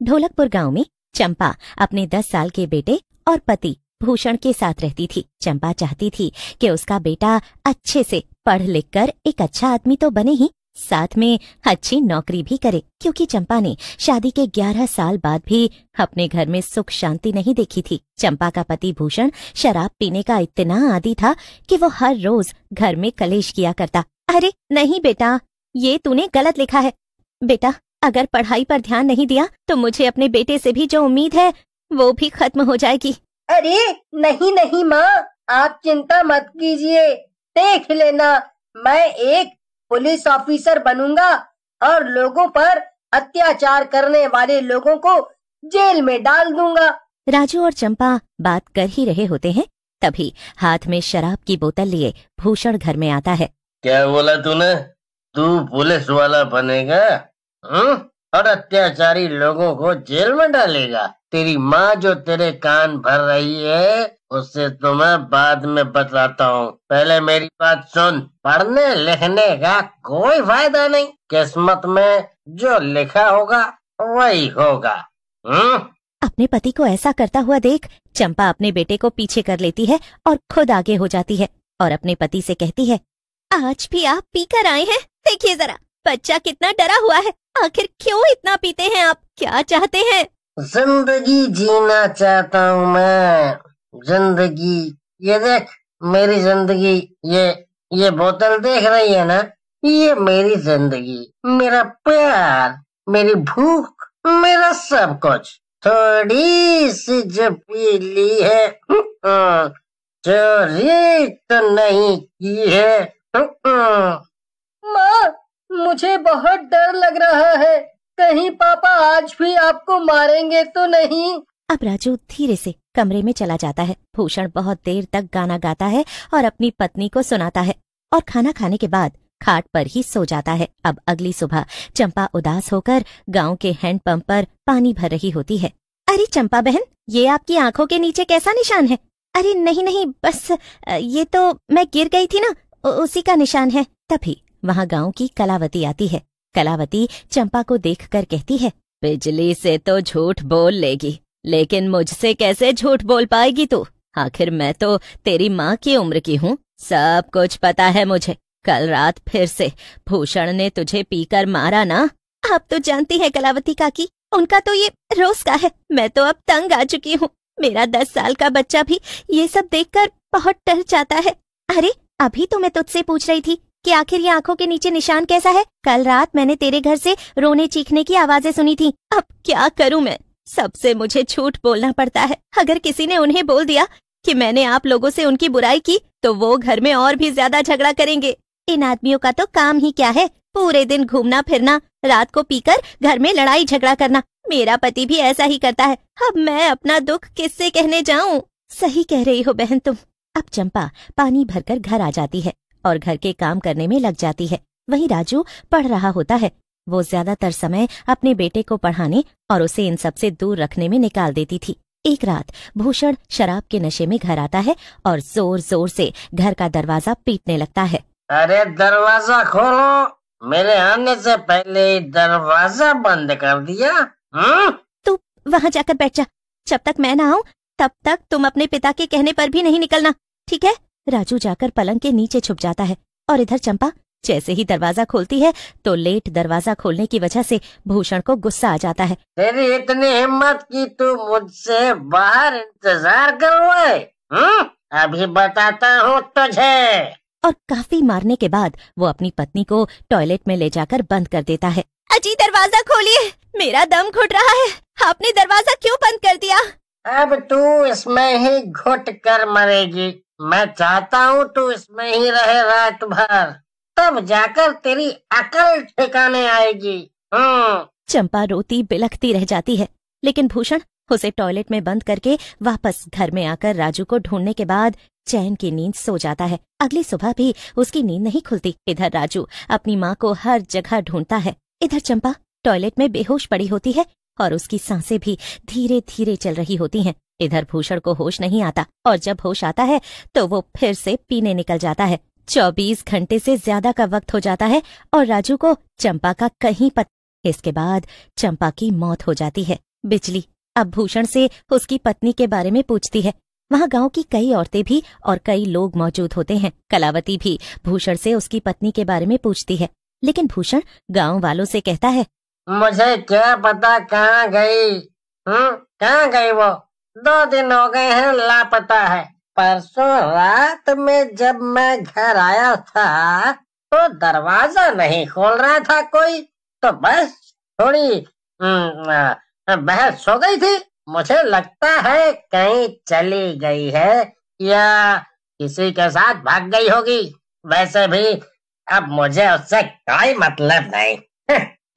ढोलकपुर गांव में चंपा अपने 10 साल के बेटे और पति भूषण के साथ रहती थी। चंपा चाहती थी कि उसका बेटा अच्छे से पढ़ लिख कर एक अच्छा आदमी तो बने ही, साथ में अच्छी नौकरी भी करे, क्योंकि चंपा ने शादी के 11 साल बाद भी अपने घर में सुख शांति नहीं देखी थी। चंपा का पति भूषण शराब पीने का इतना आदी था कि वो हर रोज घर में कलेश किया करता। अरे नहीं बेटा, ये तूने गलत लिखा है। बेटा, अगर पढ़ाई पर ध्यान नहीं दिया तो मुझे अपने बेटे से भी जो उम्मीद है वो भी खत्म हो जाएगी। अरे नहीं नहीं माँ, आप चिंता मत कीजिए, देख लेना, मैं एक पुलिस ऑफिसर बनूंगा और लोगों पर अत्याचार करने वाले लोगों को जेल में डाल दूंगा। राजू और चंपा बात कर ही रहे होते हैं, तभी हाथ में शराब की बोतल लिए भूषण घर में आता है। क्या बोला तूने? तू पुलिस वाला बनेगा और अत्याचारी लोगों को जेल में डालेगा? तेरी माँ जो तेरे कान भर रही है उससे तो मैं बाद में बताता हूँ, पहले मेरी बात सुन। पढ़ने लिखने का कोई फायदा नहीं, किस्मत में जो लिखा होगा वही होगा। अपने पति को ऐसा करता हुआ देख चंपा अपने बेटे को पीछे कर लेती है और खुद आगे हो जाती है और अपने पति से कहती है, आज भी आप पीकर आए हैं? देखिए जरा बच्चा कितना डरा हुआ है, आखिर क्यों इतना पीते हैं आप? क्या चाहते हैं? जिंदगी जीना चाहता हूँ मैं, जिंदगी। ये देख मेरी जिंदगी, ये बोतल देख रही है ना, ये मेरी जिंदगी, मेरा प्यार, मेरी भूख, मेरा सब कुछ। थोड़ी सी जो पी ली है, चोरी तो नहीं की है। माँ, मुझे बहुत डर लग रहा है, कहीं पापा आज भी आपको मारेंगे तो नहीं? अब राजू धीरे से कमरे में चला जाता है। भूषण बहुत देर तक गाना गाता है और अपनी पत्नी को सुनाता है और खाना खाने के बाद खाट पर ही सो जाता है। अब अगली सुबह चंपा उदास होकर गांव के हैंडपंप पर पानी भर रही होती है। अरे चंपा बहन, ये आपकी आंखों के नीचे कैसा निशान है? अरे नहीं नहीं, बस ये तो मैं गिर गई थी ना, उसी का निशान है। तभी वहाँ गांव की कलावती आती है। कलावती चंपा को देखकर कहती है, बिजली से तो झूठ बोल लेगी, लेकिन मुझसे कैसे झूठ बोल पाएगी तू? आखिर मैं तो तेरी माँ की उम्र की हूँ, सब कुछ पता है मुझे। कल रात फिर से भूषण ने तुझे पीकर मारा ना? आप तो जानती है कलावती काकी, उनका तो ये रोज का है। मैं तो अब तंग आ चुकी हूँ। मेरा 10 साल का बच्चा भी ये सब देखकर बहुत डर जाता है। अरे अभी तो मैं तुझसे पूछ रही थी कि आखिर ये आंखों के नीचे निशान कैसा है? कल रात मैंने तेरे घर से रोने चीखने की आवाजें सुनी थी। अब क्या करूं मैं? सबसे मुझे झूठ बोलना पड़ता है। अगर किसी ने उन्हें बोल दिया कि मैंने आप लोगों से उनकी बुराई की तो वो घर में और भी ज्यादा झगड़ा करेंगे। इन आदमियों का तो काम ही क्या है, पूरे दिन घूमना फिरना, रात को पीकर घर में लड़ाई झगड़ा करना। मेरा पति भी ऐसा ही करता है। अब मैं अपना दुख किससे कहने जाऊं? सही कह रही हो बहन तुम। अब चंपा पानी भरकर घर आ जाती है और घर के काम करने में लग जाती है। वहीं राजू पढ़ रहा होता है। वो ज्यादातर समय अपने बेटे को पढ़ाने और उसे इन सब से दूर रखने में निकाल देती थी। एक रात भूषण शराब के नशे में घर आता है और जोर जोर से घर का दरवाजा पीटने लगता है। अरे दरवाजा खोलो, मेरे आने से पहले दरवाजा बंद कर दिया। तू वहाँ जाकर बैठ जा, जब तक मैं ना आऊँ तब तक तुम अपने पिता के कहने पर भी नहीं निकलना, ठीक है? राजू जाकर पलंग के नीचे छुप जाता है और इधर चंपा जैसे ही दरवाजा खोलती है तो लेट दरवाजा खोलने की वजह से भूषण को गुस्सा आ जाता है। तेरी इतनी हिम्मत की तू मुझसे बाहर इंतजार करवाए? अभी बताता हूँ तुझे। और काफी मारने के बाद वो अपनी पत्नी को टॉयलेट में ले जाकर बंद कर देता है। अजी दरवाजा खोलिए, मेरा दम घुट रहा है। आपने दरवाजा क्यों बंद कर दिया? अब तू इसमें ही घुट कर मरेगी। मैं चाहता हूँ तू इसमें ही रहे रात भर, तब जाकर तेरी अकल ठिकाने आएगी। चंपा रोती बिलखती रह जाती है, लेकिन भूषण उसे टॉयलेट में बंद करके वापस घर में आकर राजू को ढूंढने के बाद चैन की नींद सो जाता है। अगली सुबह भी उसकी नींद नहीं खुलती। इधर राजू अपनी माँ को हर जगह ढूंढता है। इधर चंपा टॉयलेट में बेहोश पड़ी होती है और उसकी सांसें भी धीरे धीरे चल रही होती हैं। इधर भूषण को होश नहीं आता और जब होश आता है तो वो फिर से पीने निकल जाता है। 24 घंटे से ज्यादा का वक्त हो जाता है और राजू को चंपा का कहीं पता इसके बाद चंपा की मौत हो जाती है। बिजली अब भूषण से उसकी पत्नी के बारे में पूछती है। वहाँ गांव की कई औरतें भी और कई लोग मौजूद होते हैं। कलावती भी भूषण से उसकी पत्नी के बारे में पूछती है, लेकिन भूषण गांव वालों से कहता है, मुझे क्या पता कहाँ गई। कहाँ गई वो? 2 दिन हो गए हैं लापता है। परसों रात में जब मैं घर आया था तो दरवाजा नहीं खोल रहा था कोई, तो बस थोड़ी बहस हो गई थी। मुझे लगता है कहीं चली गई है या किसी के साथ भाग गई होगी। वैसे भी अब मुझे उससे कोई मतलब नहीं।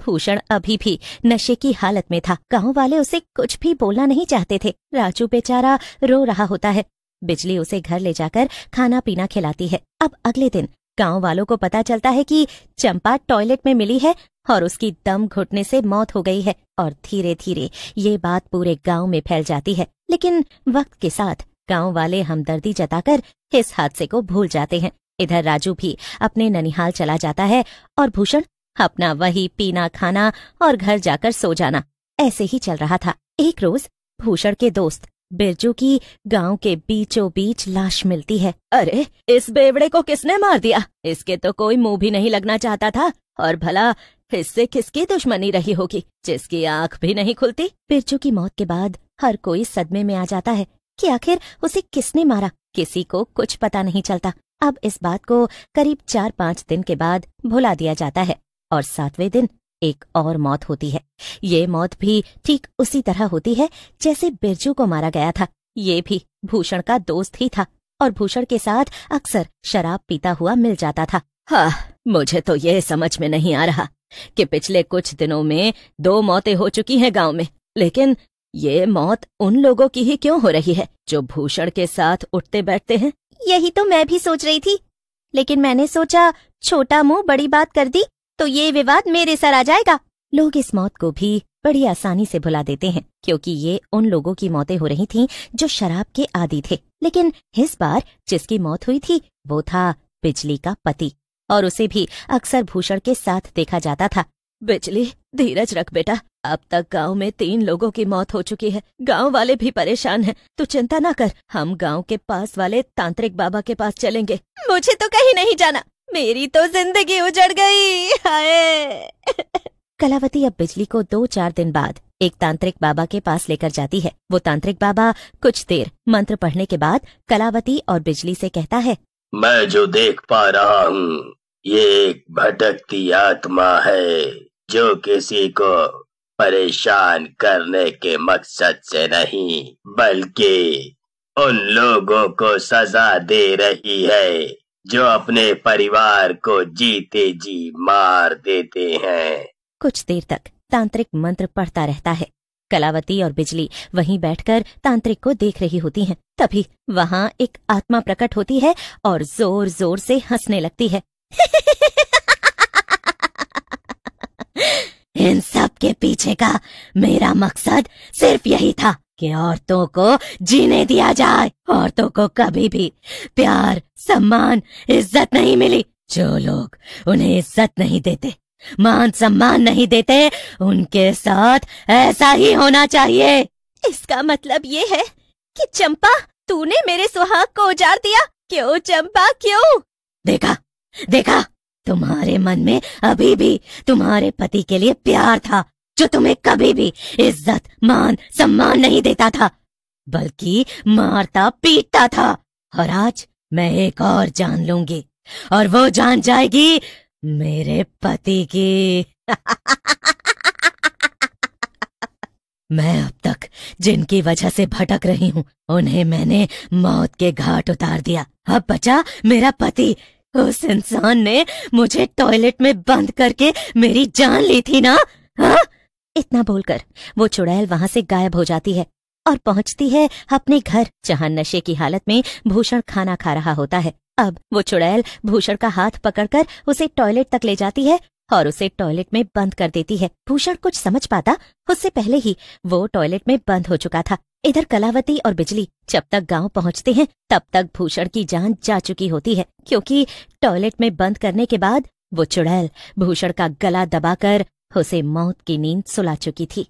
भूषण अभी भी नशे की हालत में था। गांव वाले उसे कुछ भी बोलना नहीं चाहते थे। राजू बेचारा रो रहा होता है। बिजली उसे घर ले जाकर खाना पीना खिलाती है। अब अगले दिन गांव वालों को पता चलता है कि चंपा टॉयलेट में मिली है और उसकी दम घुटने से मौत हो गई है। और धीरे धीरे ये बात पूरे गांव में फैल जाती है। लेकिन वक्त के साथ गांव वाले हमदर्दी जताकर इस हादसे को भूल जाते हैं। इधर राजू भी अपने ननिहाल चला जाता है और भूषण अपना वही पीना खाना और घर जाकर सो जाना ऐसे ही चल रहा था। एक रोज भूषण के दोस्त बिरजू की गांव के बीचों बीच लाश मिलती है। अरे, इस बेवड़े को किसने मार दिया? इसके तो कोई मुंह भी नहीं लगना चाहता था। और भला इससे किसकी दुश्मनी रही होगी जिसकी आंख भी नहीं खुलती? बिरजू की मौत के बाद हर कोई सदमे में आ जाता है कि आखिर उसे किसने मारा। किसी को कुछ पता नहीं चलता। अब इस बात को करीब 4-5 दिन के बाद भुला दिया जाता है और 7वें दिन एक और मौत होती है। ये मौत भी ठीक उसी तरह होती है जैसे बिरजू को मारा गया था। ये भी भूषण का दोस्त ही था और भूषण के साथ अक्सर शराब पीता हुआ मिल जाता था। हाँ, मुझे तो ये समझ में नहीं आ रहा कि पिछले कुछ दिनों में 2 मौतें हो चुकी हैं गांव में, लेकिन ये मौत उन लोगों की ही क्यों हो रही है जो भूषण के साथ उठते बैठते हैं। यही तो मैं भी सोच रही थी, लेकिन मैंने सोचा छोटा मुंह बड़ी बात कर दी तो ये विवाद मेरे सर आ जाएगा। लोग इस मौत को भी बड़ी आसानी से भुला देते हैं क्योंकि ये उन लोगों की मौतें हो रही थीं जो शराब के आदी थे। लेकिन इस बार जिसकी मौत हुई थी वो था बिजली का पति और उसे भी अक्सर भूषण के साथ देखा जाता था। बिजली, धीरज रख बेटा, अब तक गांव में 3 लोगों की मौत हो चुकी है। गांव वाले भी परेशान हैं। तू चिंता ना कर, हम गांव के पास वाले तांत्रिक बाबा के पास चलेंगे। मुझे तो कहीं नहीं जाना, मेरी तो जिंदगी उजड़ गई। हाय। कलावती अब बिजली को 2-4 दिन बाद एक तांत्रिक बाबा के पास लेकर जाती है। वो तांत्रिक बाबा कुछ देर मंत्र पढ़ने के बाद कलावती और बिजली से कहता है, मैं जो देख पा रहा हूँ ये एक भटकती आत्मा है जो किसी को परेशान करने के मकसद से नहीं बल्कि उन लोगों को सजा दे रही है जो अपने परिवार को जीते जी मार देते हैं। कुछ देर तक तांत्रिक मंत्र पढ़ता रहता है। कलावती और बिजली वहीं बैठकर तांत्रिक को देख रही होती हैं। तभी वहाँ एक आत्मा प्रकट होती है और जोर जोर से हंसने लगती है। इन सब के पीछे का मेरा मकसद सिर्फ यही था कि औरतों को जीने दिया जाए। औरतों को कभी भी प्यार, सम्मान, इज्जत नहीं मिली। जो लोग उन्हें इज्जत नहीं देते, मान सम्मान नहीं देते, उनके साथ ऐसा ही होना चाहिए। इसका मतलब ये है कि चंपा, तूने मेरे सुहाग को उजाड़ दिया। क्यों चंपा, क्यों? देखा, तुम्हारे मन में अभी भी तुम्हारे पति के लिए प्यार था जो तुम्हें कभी भी इज्जत, मान, सम्मान नहीं देता था बल्कि मारता पीटता था। और आज मैं एक और जान लूंगी और वो जान जाएगी मेरे पति की। मैं अब तक जिनकी वजह से भटक रही हूँ उन्हें मैंने मौत के घाट उतार दिया। अब बचा मेरा पति। उस इंसान ने मुझे टॉयलेट में बंद करके मेरी जान ली थी ना। हाँ? इतना बोलकर वो चुड़ैल वहाँ से गायब हो जाती है और पहुँचती है अपने घर जहाँ नशे की हालत में भूषण खाना खा रहा होता है। अब वो चुड़ैल भूषण का हाथ पकड़कर उसे टॉयलेट तक ले जाती है और उसे टॉयलेट में बंद कर देती है। भूषण कुछ समझ पाता उससे पहले ही वो टॉयलेट में बंद हो चुका था। इधर कलावती और बिजली जब तक गांव पहुंचते हैं तब तक भूषण की जान जा चुकी होती है क्योंकि टॉयलेट में बंद करने के बाद वो चुड़ैल भूषण का गला दबाकर उसे मौत की नींद सुला चुकी थी।